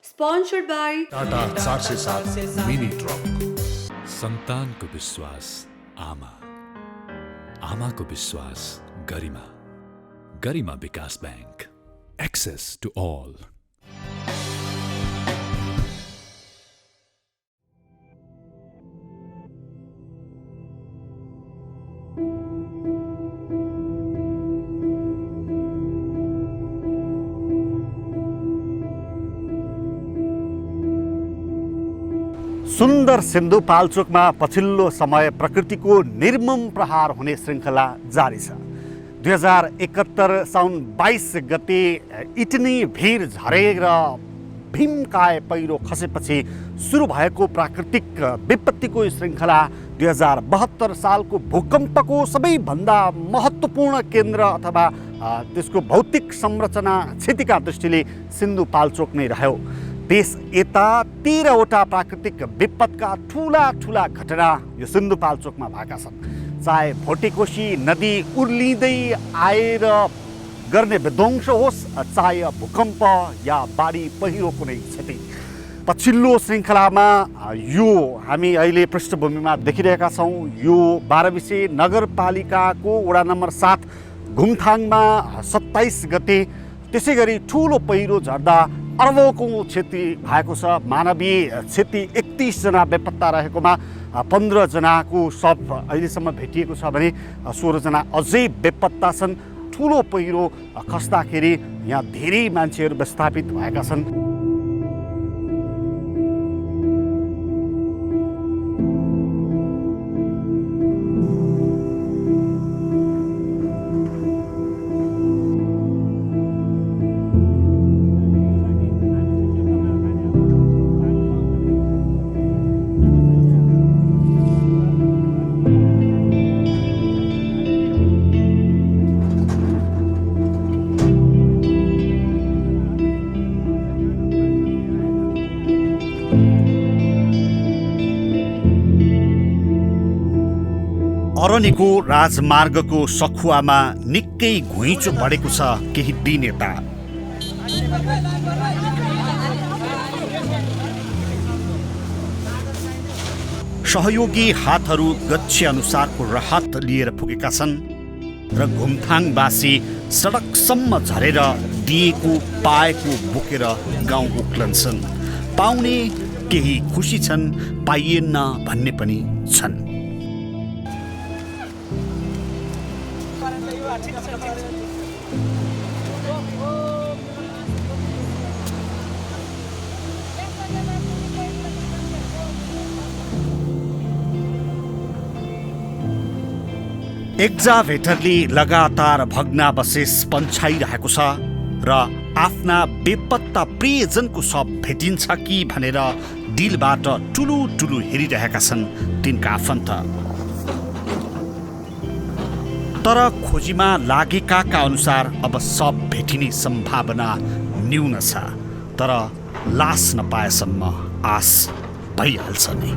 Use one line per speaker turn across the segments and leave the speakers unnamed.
Sponsored by
Tata 407 mini truck.
सन्तानको विश्वास आमा, आमाको विश्वास गरिमा, गरिमा विकास बैंक, एक्सेस टु ऑल।
सुन्दर सिन्धुपाल्चोकमा पछिल्लो समय प्रकृतिको निर्मम प्रहार हुने श्रृङ्खला जारी छ। 2071 साउन 22 गते इटनी भिर झरेर भीमकाय पहिरो खसेपछि सुरु भएको प्राकृतिक विपत्तिको श्रृङ्खला 2072 सालको भूकम्पको सबैभन्दा महत्त्वपूर्ण केन्द्र अथवा त्यसको भौतिक संरचना क्षतिका दृष्टिले सिन्धुपाल्चोक नै रह्यो। देश यता 13वटा प्राकृतिक विपदका ठुला ठुला घटना यो सिन्धुपाल्चोकमा भएका छन्। चाहे भोटेकोशी नदी उर्लिँदै आएर गर्ने विध्वंस होस्, चाहे भूकम्प या बाढी पहिरो कुनै क्षति। पछिल्लो श्रृङ्खलामा यो हामी अहिले पृष्ठभूमिमा देखिरहेका छौँ। यो बाह्रविसे नगरपालिकाको वडा नम्बर 7 घुमथाङमा 27 गते त्यसै गरी ठुलो पहिरो झर्दा अर्बौंको क्षति भएको छ। मानवीय क्षति 31 जना बेपत्ता रहेकोमा 15 जनाको शव अहिलेसम्म भेटिएको छ भने 16 जना अझै बेपत्ता छन्। ठुलो पहिरो खस्दाखेरि यहाँ धेरै मान्छेहरू विस्थापित भएका छन्। अरनिको राजमार्गको सखुवामा निकै घुइँचो बढेको छ केही दिन यता। सहयोगी हातहरू गच्छे अनुसारको राहत लिएर पुगेका छन् र घुमथाङवासी सडकसम्म झरेर दिएको पाएको बोकेर गाउँ उक्लन्छन्। पाउने केही खुसी छन्, पाइएन्न भन्ने पनि छन्। एक्जाभेटरले लगातार भग्नावशेष पन्छाइरहेको छ र आफ्ना बेपत्ता प्रियजनको शव भेटिन्छ कि भनेर दिलबाट ठुलो ठुलो हेरिरहेका छन् तिनका आफन्त। तर खोजीमा लागेकाका अनुसार अब शव भेटिने सम्भावना न्यून छ। तर लास नपाएसम्म आस भइहाल्छ नै।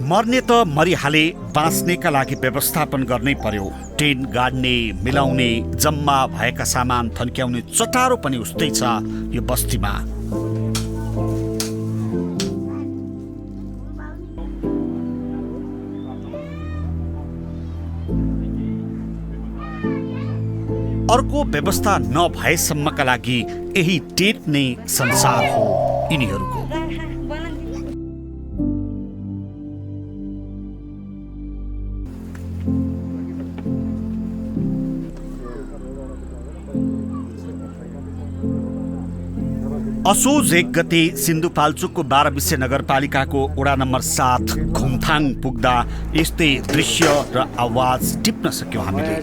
मर्ने त मरिहाले, बाँच्नेका लागि व्यवस्थापन गर्नै पर्यो। टेन्ट गाड्ने, मिलाउने, जम्मा भएका सामान थन्क्याउने चटारो पनि उस्तै छ यो बस्तीमा। अर्को व्यवस्था नभएसम्मका लागि यही टेन्ट नै संसार हो यिनीहरूको। असोज 1 गते सिन्धुपाल्चोकको बाह्रविसे नगरपालिकाको वडा नम्बर 7 घुमथाङ पुग्दा यस्तै दृश्य र आवाज टिप्न सक्यौँ हामीले।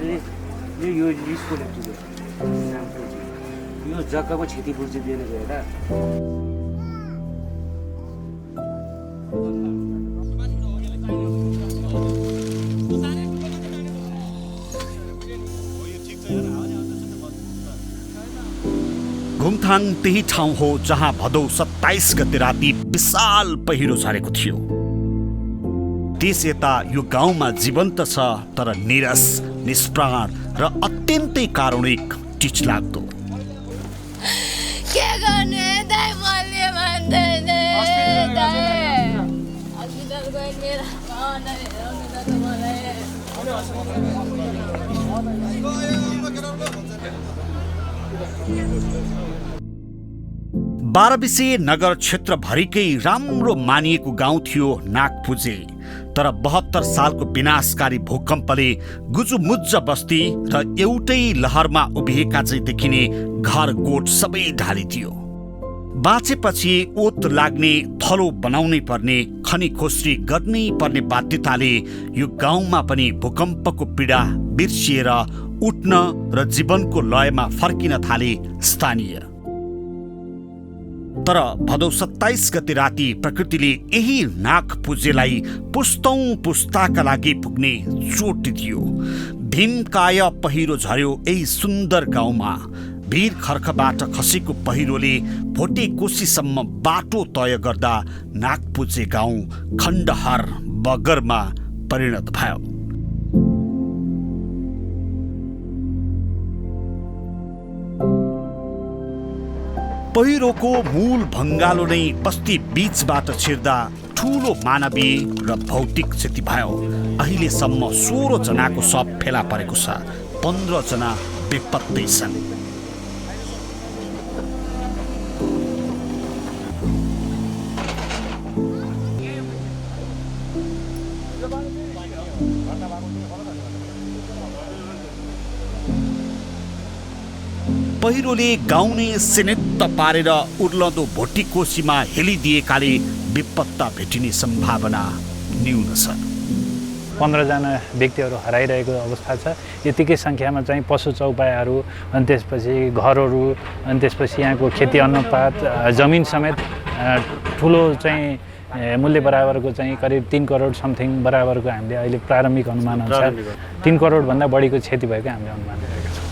यो जग्गाको क्षतिपूर्ति दिएर गएर
गुमथाङ त्यही ठाउँ हो जहाँ भदौ 27 गते राति विशाल पहिरो झरेको थियो। त्यस यता यो गाउँमा जीवन्त छ, तर निरस, निष्प्राण र अत्यन्तै कारुणिक टिचलाग्दो।
के गर्ने दाइ, मैले भन्दैन दाइ। हस्पिटल गइने मलाई
12 नगर क्षेत्रभरिकै राम्रो मानिएको गाउँ थियो नागपुजे। तर 72 सालको विनाशकारी भूकम्पले गुजुमुज्ज बस्ती र एउटै लहरमा उभिएका चाहिँ देखिने घर गोठ सबै ढालिदियो। बाँचेपछि ओत लाग्ने, थलो बनाउनै पर्ने, खनी खोस्री गर्नै पर्ने बाध्यताले यो गाउँमा पनि भूकम्पको पीडा बिर्सिएर उठ्न र जीवनको लयमा फर्किन थाले स्थानीय। तर भदौ 27 गते राति प्रकृतिले यही नागपुजेलाई पुस्तौं पुस्ताका लागि पुग्ने चोट दियो। भीमकाय पहिरो झर्यो यही सुन्दर गाउँमा। वीर खर्खबाट खसेको पहिरोले भोटे कोसीसम्म बाटो तय गर्दा नागपुजे गाउँ खण्डहर बगरमा परिणत भयो। पहिरोको मूल भङ्गालो नै बस्ती बीचबाट छिर्दा ठूलो मानवीय र भौतिक क्षति भयो। अहिलेसम्म 16 जनाको शव फेला परेको छ, 15 जना बेपत्तै छन्। पहिरोले गाउँ नै सिनेत्त पारेर उर्लदो भोटी कोसीमा हेलिदिएकाले विपत्ता भेटिने सम्भावना न्यून छ।
15 जना व्यक्तिहरू हराइरहेको अवस्था छ। यतिकै सङ्ख्यामा चाहिँ पशु चौपायाहरू, अनि त्यसपछि घरहरू, अनि त्यसपछि यहाँको खेती अन्नपात, जमिन समेत ठुलो चाहिँ मूल्य बराबरको चाहिँ करिब 3 करोड समथिङ बराबरको हामीले अहिले प्रारम्भिक अनुमान अनुसार 3 करोडभन्दा बढीको क्षति भएको हामीले अनुमान गरेका छौँ।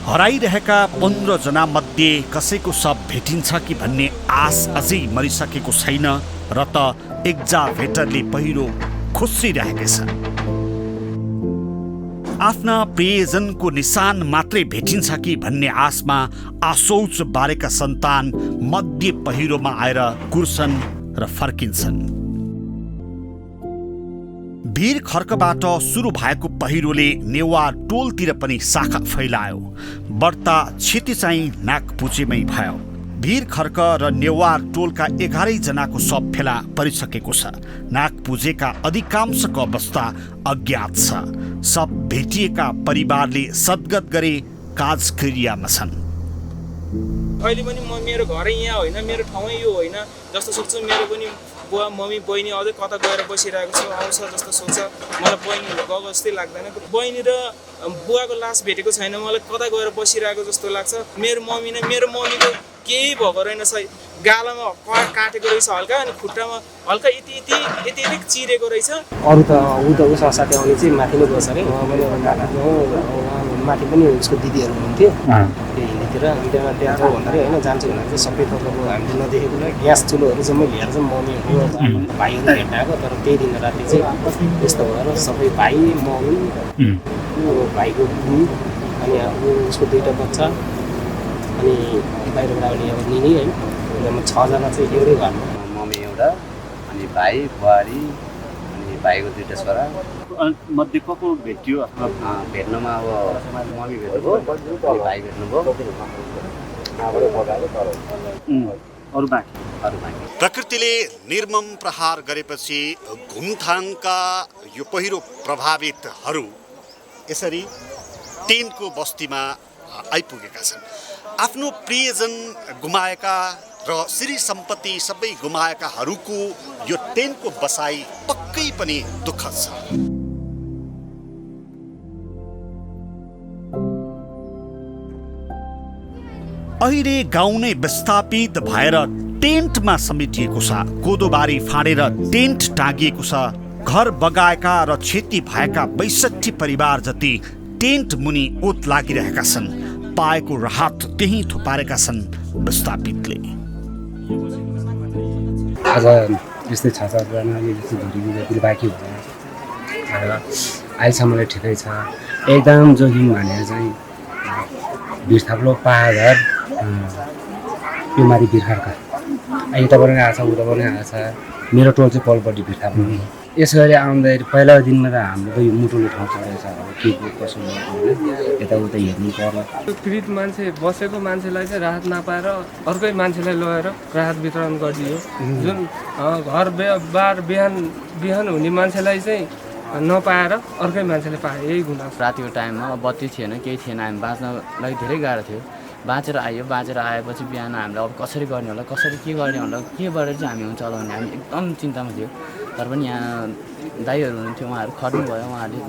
हराइरहेका 15 जना मध्ये कसैको शव भेटिन्छ कि भन्ने आश अझै मरिसकेको छैन र त एक्जाभेटरले पहिरो खोस्रिरहेकै छ। आफ्ना प्रियजनको निशान मात्रै भेटिन्छ कि भन्ने आशमा आशौच बारेका सन्तान मध्य पहिरोमा आएर कुर्छन् र फर्किन्छन्। वीर खर्कबाट सुरु भएको पहिरोले नेवार टोलतिर पनि शाखा फैलायो। बढ्ता क्षति चाहिँ नागपुजेमै भयो। वीर खर्क र नेवार टोलका 11 जनाको शव फेला परिसकेको छ। नागपुजेका अधिकांशको अवस्था अज्ञात छ। शव भेटिएका परिवारले सद्गत गरे काजक्रियामा छन्।
अहिले पनि म मेरो घरै यहाँ होइन, मेरो ठाउँै यो होइन जस्तो सोच्छु। मेरो पनि बुवा मम्मी बहिनी अझै कता गएर बसिरहेको छ, आउँछ जस्तो सोच्छ। मलाई बहिनीहरू गएको जस्तै लाग्दैन। बहिनी र बुवाको लास भेटेको छैन, मलाई कता गएर बसिरहेको जस्तो लाग्छ। मेरो मम्मीको केही भएको रहेन, गालामा काटेको रहेछ हल्का, अनि खुट्टामा हल्का यति चिरेको रहेछ।
अरू त उसँग साथी आउने चाहिँ माथि नै बस्छ अरे। माथि पनि उसको दिदीहरू हुनुहुन्थ्यो हिँडीतिर त्यहाँ जाउँ भन्दाखेरि होइन जान्छु भनेर चाहिँ सबै तपाईँको हामीले नदेखेको ग्यास चुलोहरू जम्मै लिएर चाहिँ मम्मीहरू भाइहरूलाई हेर्न आएको। तर त्यही दिन राति चाहिँ यस्तो भएर सबै भाइ, मम्मी, भाइको बुढी, अनि उसको 2टा बच्चा, अनि बाहिरबाट आउने अब निनी होइन, 6 जना चाहिँ एउटै घरमा।
मम्मी एउटा, अनि भाइ, बुहारी, अनि भाइको 2टा छोरा।
मध्ये को भेटियो?
भेट्नुमा अब मम्मी भेट्नुभयो, अनि भाइ भेट्नुभयो,
अरू बाँकी। प्रकृतिले निर्मम प्रहार गरेपछि घुमथाङका यो पहिरो प्रभावितहरू यसरी टेन्टको बस्तीमा आइपुगेका छन्। आफ्नो प्रियजन गुमाएका र श्री सम्पत्ति सबै गुमाएकाहरूको यो टेन्टको बसाई पक्कै पनि दुःखद छ। अहिले गाउँ नै विस्थापित भएर टेन्टमा समेटिएको छ। कोदोबारी फाँडेर टेन्ट टाँगिएको छ। घर बगाएका र क्षति भएका 62 परिवार जति टेन्ट मुनि ओत लागिरहेका छन्। पाएको राहत त्यही थुपारेका छन् विस्थापितले।
आज यस्तै 6-7जना यस्तो धुरी बिगातिर बाँकी हुँदैन र अहिलेसम्मलाई ठिकै छ। एकदम जोखिम भनेर चाहिँ बिर्थाप्लो पाहाडघर यो माथि बिर्खारका यताबाट पनि आएको छ उताबाट पनि आएको छ। मेरो टोल चाहिँ पलपट्टि बिर्थाप्लो। यसो गरी आउँदाखेरि पहिलाको दिनमा त हाम्रो त यो मुटुले ठाउँ चढेको छ। अब के कसो यताउता हेर्नु पर्ला।
पीडित मान्छे बसेको मान्छेलाई चाहिँ राहत नपाएर अर्कै मान्छेलाई लगेर राहत वितरण गरिदियो। जुन घर बार बिहान हुने मान्छेलाई चाहिँ नपाएर अर्कै मान्छेले पाए, यही गुनासो।
रातिको टाइममा बत्ती थिएन, केही थिएन, हामी बाँच्नलाई धेरै गाह्रो थियो। बाँचेर आएपछि बिहान हामीलाई अब कसरी गर्ने होला, कसरी के गर्ने होला, के गरेर चाहिँ हामी हुन्छ चलाउने, हामी एकदम चिन्तामा थियो। तर पनि यहाँ दाइहरू हुनुहुन्थ्यो, उहाँहरू खट्नुभयो, उहाँहरूले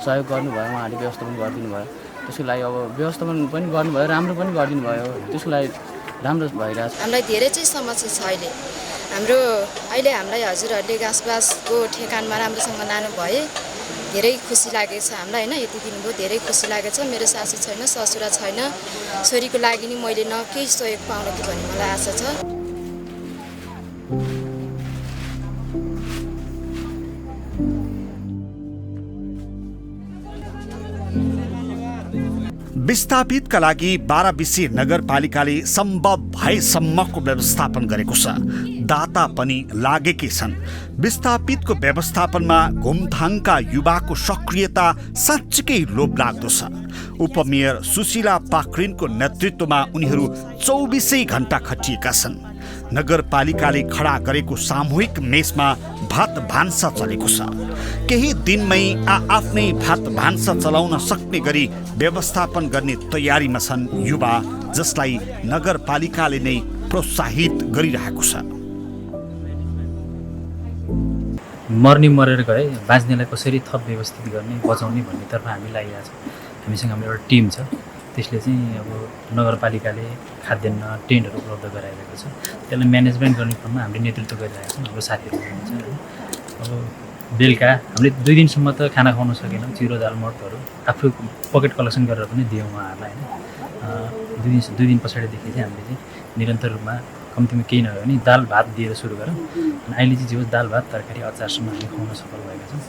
सहयोग गर्नुभयो, उहाँहरूले व्यवस्थापन गरिदिनु भयो। त्यसको लागि अब व्यवस्थापन पनि गर्नुभयो, राम्रो पनि गरिदिनु भयो, त्यसको लागि राम्रो भइरहेछ।
हामीलाई धेरै चाहिँ समस्या छ अहिले। अहिले हामीलाई हजुरहरूले घाँसबासको ठेकानमा राम्रोसँग लानु भए धेरै खुसी लागेको छ हामीलाई होइन। यति दिनुभयो धेरै खुसी लागेको छ। मेरो सासू छैन, ससुरा छैन, छोरीको लागि नि मैले न केही सहयोग पाउनु कि भन्ने मलाई आशा छ।
विस्थापितका लागि 12 नगरपालिकाले सम्भव भएसम्मको व्यवस्थापन गरेको छ। दाता पनि लागेकै छन्। विस्थापितको व्यवस्थापनमा घुमथाङका युवाको सक्रियता साँच्चीकै लोभलाग्दो छ। उपमेयर सुशीला पाक्रिनको नेतृत्वमा उनीहरू 24 घण्टा खटिएका छन्। नगरपालिकाले खडा गरेको सामूहिक मेसमा भात भान्सा चलेको छ। केही दिनमै आफ्नै भात भान्सा चलाउन सक्ने गरी व्यवस्थापन गर्ने तयारीमा छन् युवा, जसलाई नगरपालिकाले नै प्रोत्साहित गरिरहेको छ।
मर्ने मरेर गए, बाँच्नेलाई कसरी थप व्यवस्थित गर्ने, बचाउने भन्नेतर्फ हामी लागिरहेको छ। हामीसँग हाम्रो एउटा टिम छ, त्यसले चाहिँ अब नगरपालिकाले खाद्यान्न टेन्टहरू उपलब्ध गराइरहेको छ। त्यसलाई म्यानेजमेन्ट गर्ने क्रममा हामीले नेतृत्व गरिरहेको छौँ। हाम्रो साथीहरू हुनुहुन्छ। अब बेलुका हामीले 2 दिनसम्म त खाना खुवाउन सकेनौँ। चिरो दाल मटहरू आफू पकेट कलेक्सन गरेर पनि दियौँ उहाँहरूलाई होइन। 2 दिन पछाडिदेखि चाहिँ हामीले चाहिँ निरन्तर रूपमा कम्तीमा केही नभए पनि दाल भात दिएर सुरु गरौँ। अनि अहिले चाहिँ जे होस् दाल भात तरकारी अचारसम्म हामीले खुवाउन सफल भएका छौँ।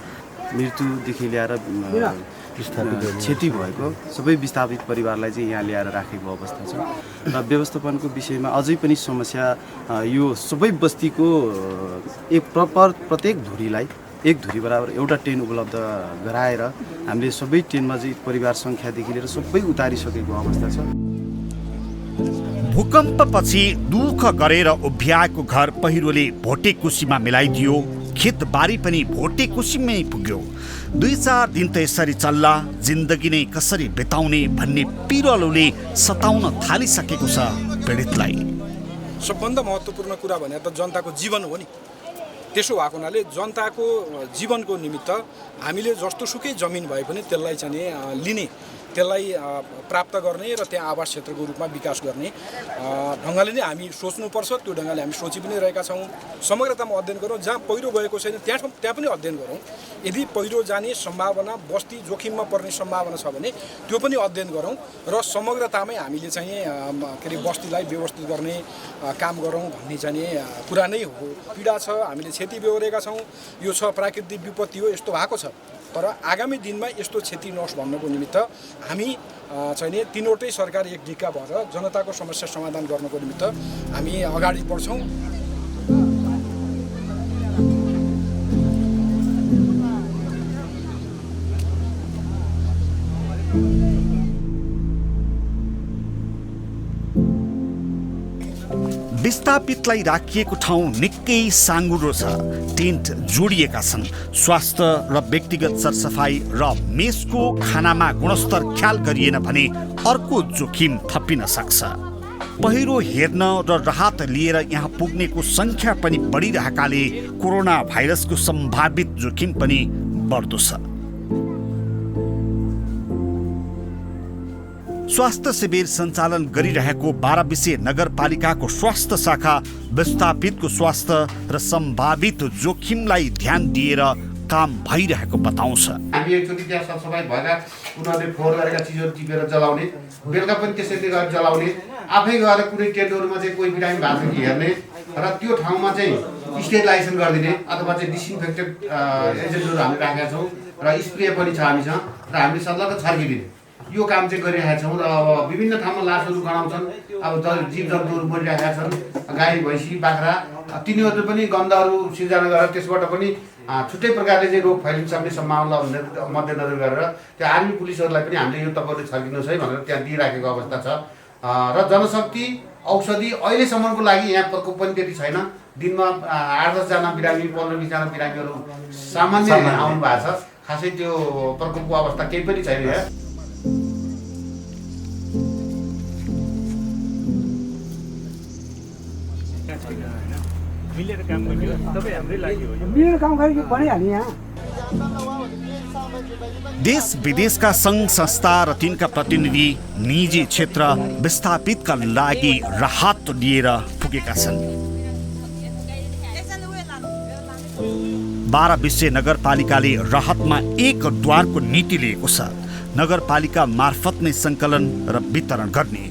मृत्युदेखि ल्याएर क्षति भएको सबै विस्थापित परिवारलाई चाहिँ यहाँ ल्याएर राखेको अवस्था छ। र व्यवस्थापनको विषयमा अझै पनि समस्या यो सबै बस्तीको प्रत्येक धुरीलाई 1 धुरी बराबर एउटा टेन उपलब्ध गराएर हामीले सबै टेनमा चाहिँ परिवार सङ्ख्यादेखि लिएर सबै उतारिसकेको अवस्था छ।
भूकम्पपछि दुःख गरेर उभ्याएको घर पहिरोले भोटेकुसीमा मिलाइदियो। खेतबारी पनि भोटेकुसीमै पुग्यो। 2-4 दिन त यसरी चल्ला, जिन्दगी नै कसरी बिताउने भन्ने पिरलोले सताउन थालिसकेको छ पीडितलाई।
सबभन्दा महत्त्वपूर्ण कुरा भने त जनताको जीवन हो नि। त्यसो भएको हुनाले जनताको जीवनको निमित्त हामीले जस्तोसुकै जमिन भए पनि त्यसलाई चाहिँ लिने, त्यसलाई प्राप्त गर्ने र त्यहाँ आवास क्षेत्रको रूपमा विकास गर्ने ढङ्गले नै हामी सोच्नुपर्छ। त्यो ढङ्गले हामी सोची पनि रहेका छौँ। समग्रतामा अध्ययन गरौँ। जहाँ पहिरो गएको छैन त्यहाँ पनि अध्ययन गरौँ। यदि पहिरो जाने सम्भावना, बस्ती जोखिममा पर्ने सम्भावना छ भने त्यो पनि अध्ययन गरौँ र समग्रतामै हामीले चाहिँ के अरे बस्तीलाई व्यवस्थित गर्ने काम गरौँ भन्ने चाहिँ कुरा नै हो। पीडा छ, हामीले क्षति बेहोरेका छौँ। यो छ प्राकृतिक विपत्ति हो, यस्तो भएको छ। तर आगामी दिनमा यस्तो क्षति नहोस् भन्नको निमित्त हामी चाहिँ 3वटै सरकार एक ढिक्का भएर जनताको समस्या समाधान गर्नको निमित्त हामी अगाडि बढ्छौँ।
विस्थापितलाई राखिएको ठाउँ निकै साँघुरो छ। टेन्ट जोडिएका छन्। स्वास्थ्य र व्यक्तिगत सरसफाई र मेसको खानामा गुणस्तर ख्याल गरिएन भने अर्को जोखिम थपिन सक्छ। पहिरो हेर्न र राहत लिएर यहाँ पुग्नेको सङ्ख्या पनि बढिरहेकाले कोरोना भाइरसको सम्भावित जोखिम पनि बढ्दो छ। स्वास्थ्य शिविर सञ्चालन गरिरहेको 12 नगरपालिकाको स्वास्थ्य शाखा विस्थापितको स्वास्थ्य र सम्भावित जोखिमलाई ध्यान दिएर काम भइरहेको बताउँछ।
हामी एकचोटि त्यहाँ सरसफाइ भएका उनीहरूले फोहोर गरेका चिजहरू टिपेर जलाउने, बेलुका पनि त्यसरी गरेर जलाउने, आफै गएर कुनै टेन्टहरूमा चाहिँ कोही बिरामी भएको छ कि हेर्ने र त्यो ठाउँमा चाहिँ स्टेरिलाइजेसन गरिदिने अथवा चाहिँ डिसइन्फेक्टेड एजेन्टहरू हामी राखेका छौँ र स्प्रे पनि छ हामीसँग र हामीले सल्लाह छर्किदिने यो काम चाहिँ गरिरहेका छौँ। र अब विभिन्न ठाउँमा लासहरू गणाउँछन्, अब जीव जन्तुहरू मरिरहेका छन्, गाई भैँसी बाख्रा, तिनीहरू पनि गन्धहरू सिर्जना गरेर त्यसबाट पनि छुट्टै प्रकारले चाहिँ रोग फैलिन सक्ने सम्भावना मध्यनजर गरेर त्यो आर्मी पुलिसहरूलाई पनि हामीले यो तपाईँले छर्किनुहोस् है भनेर त्यहाँ दिइराखेको अवस्था छ। र जनशक्ति औषधि अहिलेसम्मको लागि यहाँ प्रकोप पनि त्यति छैन। दिनमा 8-10 जना बिरामी 15-20 जना बिरामीहरू सामान्य आउनु भएको छ। खासै त्यो प्रकोपको अवस्था केही पनि छैन यहाँ।
मिलेर काम गर्ने हो, सबै हाम्रै लागि हो।
मिलेर काम गरेको भनिहाल्ने यहाँ।
देश विदेशका सङ्घ संस्था र तिनका प्रतिनिधि निजी क्षेत्र विस्थापितका लागि राहत लिएर पुगेका छन्। 12 विषय नगरपालिकाले राहतमा एक द्वारको नीति लिएको छ। नगरपालिका मार्फत नै सङ्कलन र वितरण गर्ने।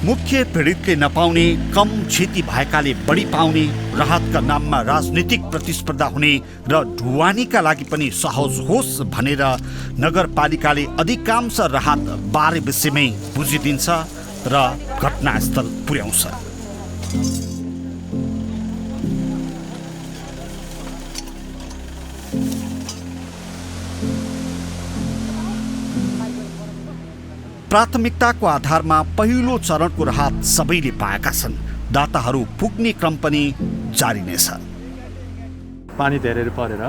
मुख्य पीडितले नपाउने, कम क्षति भएकाले बढी पाउने, राहतका नाममा राजनीतिक प्रतिस्पर्धा हुने र ढुवानीका लागि पनि सहज होस् भनेर नगरपालिकाले अधिकांश राहत 12 विषयमै बुझिदिन्छ र घटनास्थल पुर्याउँछ। प्राथमिकताको आधारमा पहिलो चरणको राहत सबैले पाएका छन्। दाताहरू पुग्ने क्रम पनि जारी नै छ।
पानी धेरै परेर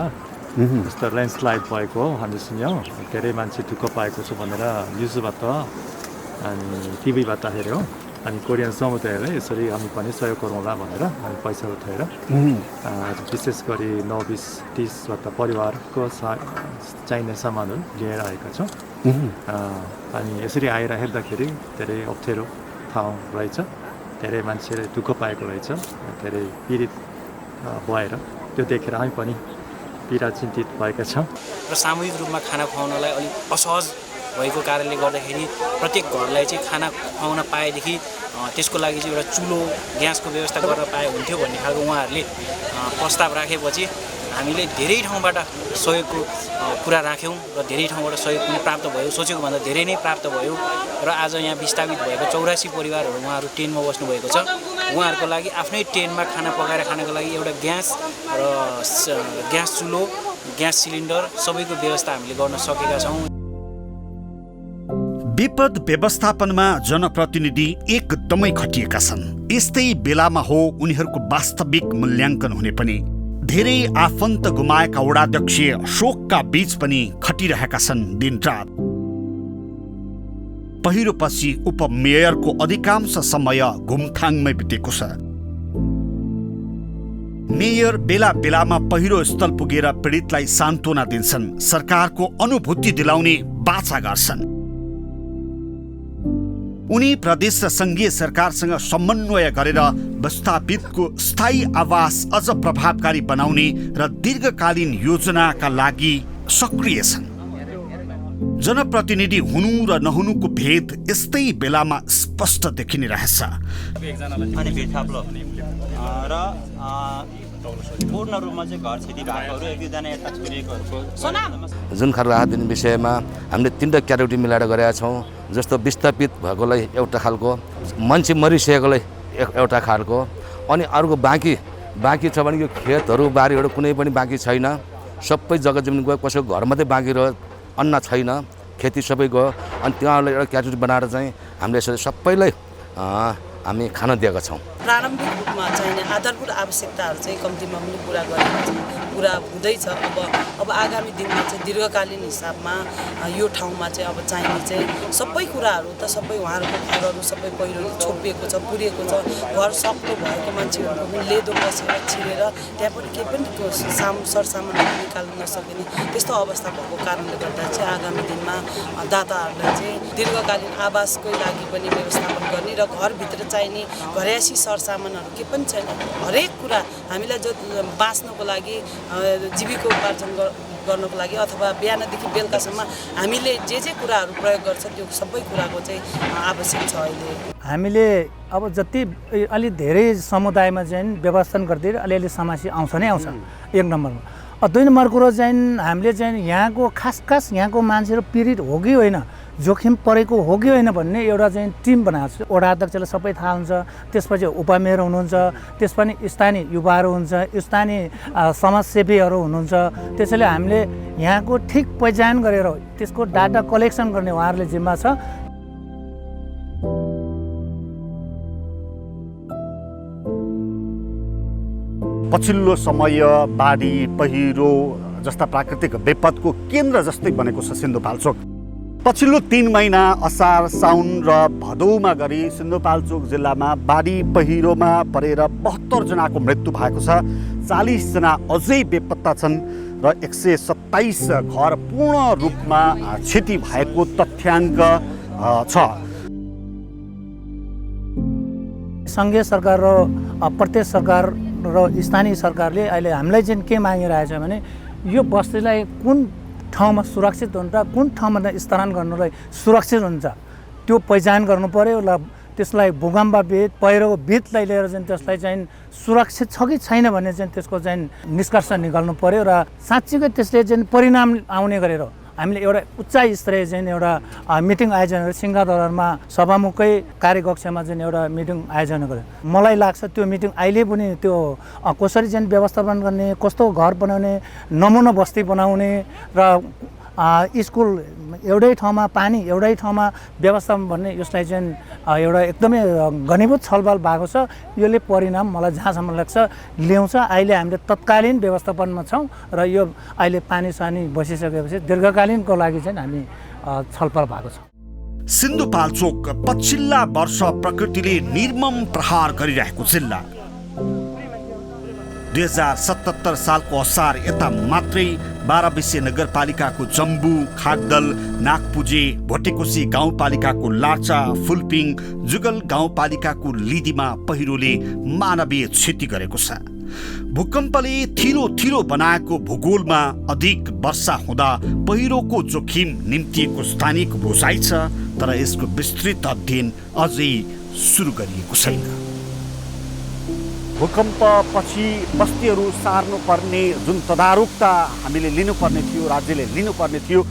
जस्तो ल्यान्डस्लाइड भएको हामी सुन्यौँ, धेरै मान्छे दुःख पाएको छ भनेर न्युजबाट अनि टिभीबाट हेऱ्यौँ। अनि कोरियन समुदायले यसरी हामी पनि सहयोग गरौँला भनेर हामी पैसा उठाएर विशेष गरी 9-20-30वटा परिवारको चाहिने सामानहरू लिएर आएका छौँ। अनि यसरी आएर हेर्दाखेरि धेरै अप्ठ्यारो ठाउँ रहेछ, धेरै मान्छेले दुःख पाएको रहेछ, धेरै पीडित भएर त्यो देखेर हामी पनि पीडा चिन्तित भएका छौँ।
र सामूहिक रूपमा खाना खुवाउनलाई अलिक असहज भएको कारणले गर्दाखेरि प्रत्येक घरलाई चाहिँ खाना खुवाउन पाएदेखि त्यसको लागि चाहिँ एउटा चुलो ग्यासको व्यवस्था गर्न पाए हुन्थ्यो भन्ने खालको उहाँहरूले प्रस्ताव राखेपछि हामीले धेरै ठाउँबाट सहयोगको कुरा राख्यौँ र धेरै ठाउँबाट सहयोग पनि प्राप्त भयो। सोचेको भन्दा धेरै नै प्राप्त भयो र आज यहाँ विस्थापित भएको 84 परिवारहरू उहाँहरू टेन्टमा बस्नुभएको छ। उहाँहरूको लागि आफ्नै टेन्टमा खाना पकाएर खानको लागि एउटा ग्यास र ग्यास चुलो, ग्यास सिलिन्डर सबैको व्यवस्था हामीले गर्न सकेका छौँ।
विपद व्यवस्थापनमा जनप्रतिनिधि एकदमै खटिएका छन्। यस्तै बेलामा हो उनीहरूको वास्तविक मूल्याङ्कन हुने पनि। धेरै आफन्त गुमाएका वडाध्यक्ष शोकका बीच पनि खटिरहेका छन् दिनरात। पहिरोपछि उपमेयरको अधिकांश समय घुमथाङमै बितेको छ। मेयर बेला बेलामा पहिरो स्थल पुगेर पीडितलाई सान्त्वना दिन्छन्, सरकारको अनुभूति दिलाउने बाचा गर्छन्। उनी प्रदेश र सङ्घीय सरकारसँग समन्वय गरेर विस्थापितको स्थायी आवास अझ प्रभावकारी बनाउने र दीर्घकालीन योजनाका लागि सक्रिय छन्। जनप्रतिनिधि हुनु र नहुनुको भेद यस्तै बेलामा स्पष्ट देखिने रहेछ।
पूर्ण रूपमा चाहिँ घर क्षति भएकोहरू 1-2 जना यता छोडिएकोहरूको
जुन खालको राहत दिने विषयमा हामीले 3टा क्याटेगोरी मिलाएर गरेका छौँ। जस्तो विस्थापित भएकोलाई एउटा खालको, मान्छे मरिसकेकोलाई एउटा खालको, अनि अर्को बाँकी छ भने यो खेतहरू बारीहरू कुनै पनि बाँकी छैन, सबै जग्गा जमिन गयो, कसैको घर मात्रै बाँकी रह्यो, अन्न छैन, खेती सबै गयो। अनि त्यहाँहरूलाई एउटा क्याटेगोरी बनाएर चाहिँ हामीले यसरी सबैलाई हामी खाना दिएका छौँ।
प्रारम्भिक रूपमा चाहिने आधारभूत आवश्यकताहरू चाहिँ कम्तीमा पनि पुरा हुँदैछ। अब आगामी दिनमा चाहिँ दीर्घकालीन हिसाबमा यो ठाउँमा चाहिँ अब चाहिने चाहिँ सबै कुराहरू त सबै उहाँहरूको घरहरू सबै पहिरोले छोपिएको छ, पुरिएको छ। घर सक्लो भएको मान्छेहरूको पनि लेदो बसेर छिरेर त्यहाँ पनि केही पनि त्यो सरसामानहरू निकाल्न नसकिने त्यस्तो अवस्था भएको कारणले गर्दा चाहिँ आगामी दिनमा दाताहरूलाई चाहिँ दीर्घकालीन आवासकै लागि पनि व्यवस्थापन गर्ने र घरभित्र चाहिने घरयासी सरसामानहरू के पनि छैन। हरेक कुरा हामीलाई जो बाँच्नको लागि जीविकोपार्जन गर्नको लागि अथवा बिहानदेखि बेलुकासम्म हामीले जे कुराहरू प्रयोग गर्छ त्यो सबै कुराको चाहिँ आवश्यक छ। अहिले
हामीले अब जति अलि धेरै समुदायमा चाहिँ व्यवस्थापन गर्दै अलिअलि समस्या आउँछ नै आउँछ, एक नम्बरमा। 2 नम्बर कुरो चाहिँ हामीले चाहिँ यहाँको खास यहाँको मान्छेहरू पीडित हो कि होइन, जोखिम परेको हो कि होइन भन्ने एउटा चाहिँ टिम बनाएको छ। वडा अध्यक्षलाई सबै थाहा हुन्छ, त्यसपछि उपमेयर हुनुहुन्छ, त्यसपछि स्थानीय युवाहरू हुन्छ, स्थानीय समाजसेवीहरू हुनुहुन्छ। त्यसैले हामीले यहाँको ठिक पहिचान गरेर त्यसको डाटा कलेक्सन गर्ने उहाँहरूले जिम्मा छ।
पछिल्लो समय बाढी पहिरो जस्ता प्राकृतिक विपदको केन्द्र जस्तै बनेको छ सिन्धुपाल्चोक। पछिल्लो 3 महिना असार, साउन र भदौमा गरी सिन्धुपाल्चोक जिल्लामा बाढी पहिरोमा परेर 72 जनाको मृत्यु भएको छ। 40 जना अझै बेपत्ता छन् र 127 घर पूर्ण रूपमा क्षति भएको तथ्याङ्क छ।
सङ्घीय सरकार र प्रदेश सरकार र स्थानीय सरकारले अहिले हामीलाई चाहिँ के मागिरहेछ भने यो बस्तीलाई कुन ठाउँमा सुरक्षित हुन्छ, कुन ठाउँमा स्थानान्तरण गर्नुलाई सुरक्षित हुन्छ त्यो पहिचान गर्नु पर्यो र त्यसलाई भूकम्पविद पहिरोविदलाई लिएर चाहिँ त्यसलाई चाहिँ सुरक्षित छ कि छैन भन्ने चाहिँ त्यसको चाहिँ निष्कर्ष निकाल्नु पर्यो र साँच्चीकै त्यसले चाहिँ परिणाम आउने गरेर हामीले एउटा उच्च स्तरीय चाहिँ एउटा मिटिङ आयोजना गरेर सिंहदरबारमा सभामुखकै कार्यकक्षमा चाहिँ एउटा मिटिङ आयोजना गर्यो। मलाई लाग्छ त्यो मिटिङ अहिले पनि त्यो कसरी चाहिँ व्यवस्थापन गर्ने, कस्तो घर बनाउने, नमुना बस्ती बनाउने र स्कुल एउटै ठाउँमा, पानी एउटै ठाउँमा व्यवस्थापन भन्ने यसलाई चाहिँ एउटा एकदमै घनीभूत छलफल भएको छ। यसले परिणाम मलाई जहाँसम्म लाग्छ ल्याउँछ। अहिले हामीले तत्कालीन व्यवस्थापनमा छौँ र यो अहिले पानी बसिसकेपछि दीर्घकालीनको लागि चाहिँ हामी छलफल भएको छ।
सिन्धुपाल्चोक पछिल्ला वर्ष प्रकृतिले निर्मम प्रहार गरिरहेको जिल्ला। 2077 सालको असार यता मात्रै 12 विषय नगरपालिकाको जम्बू, खागदल, नागपुजे, भोटेकोसी गाउँपालिकाको लार्चा, फुलपिङ, जुगल गाउँपालिकाको लिदीमा पहिरोले मानवीय क्षति गरेको छ। भूकम्पले थिलो बनाएको भूगोलमा अधिक वर्षा हुँदा पहिरोको जोखिम निम्तिएको स्थानीयको बुझाइ छ, तर यसको विस्तृत अध्ययन अझै सुरु गरिएको छैन। भूकम्प पछि बस्तीहरू सार्नुपर्ने जुन तदारुकता हामीले लिनुपर्ने थियो, राज्यले लिनुपर्ने थियो,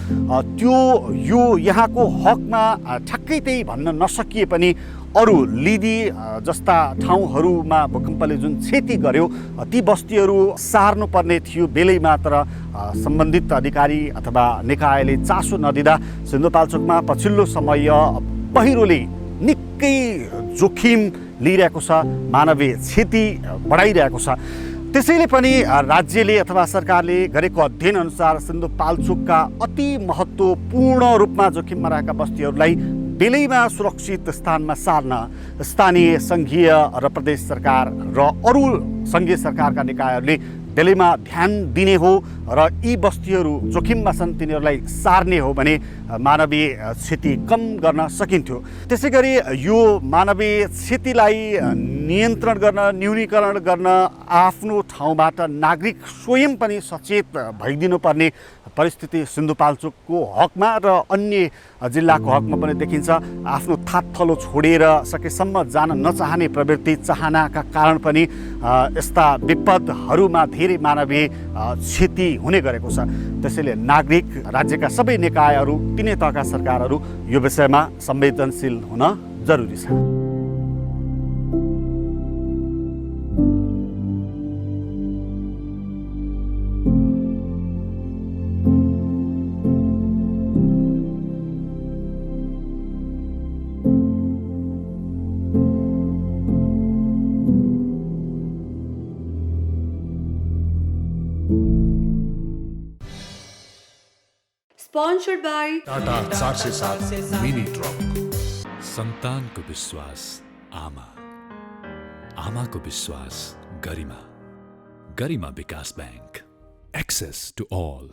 त्यो यो यहाँको हकमा ठ्याक्कै त्यही भन्न नसकिए पनि अरू लिदी जस्ता ठाउँहरूमा भूकम्पले जुन क्षति गर्यो ती बस्तीहरू सार्नुपर्ने थियो बेलैमा, तर सम्बन्धित अधिकारी अथवा निकायले चासो नदिँदा सिन्धुपाल्चोकमा पछिल्लो समय पहिरोले निकै जोखिम लिइरहेको छ, मानवीय क्षति बढाइरहेको छ। त्यसैले पनि राज्यले अथवा सरकारले गरेको अध्ययन अनुसार सिन्धुपाल्चोकका अति महत्त्वपूर्ण रूपमा जोखिममा रहेका बस्तीहरूलाई बेलैमा सुरक्षित स्थानमा सार्न स्थानीय सङ्घीय र प्रदेश सरकार र अरू सङ्घीय सरकारका निकायहरूले बेलैमा ध्यान दिने हो र यी बस्तीहरू जोखिममा छन् तिनीहरूलाई सार्ने हो भने मानवीय क्षति कम गर्न सकिन्थ्यो। त्यसै गरी यो मानवीय क्षतिलाई नियन्त्रण गर्न, न्यूनीकरण गर्न आफ्नो ठाउँबाट नागरिक स्वयं पनि सचेत भइदिनुपर्ने परिस्थिति सिन्धुपाल्चोकको हकमा र अन्य जिल्लाको हकमा पनि देखिन्छ। आफ्नो थातथलो छोडेर सकेसम्म जान नचाहने प्रवृत्ति, चाहनाका कारण पनि यस्ता विपदहरूमा धेरै मानवीय क्षति हुने गरेको छ। त्यसैले नागरिक, राज्यका सबै निकायहरू, तिनै तहका सरकारहरू यो विषयमा संवेदनशील हुन जरुरी छ।
Sponsored by
Tata 407 mini truck.
संतान को विश्वास आमा, आमा को विश्वास गरिमा, गरिमा विकास बैंक, एक्सेस टू ऑल।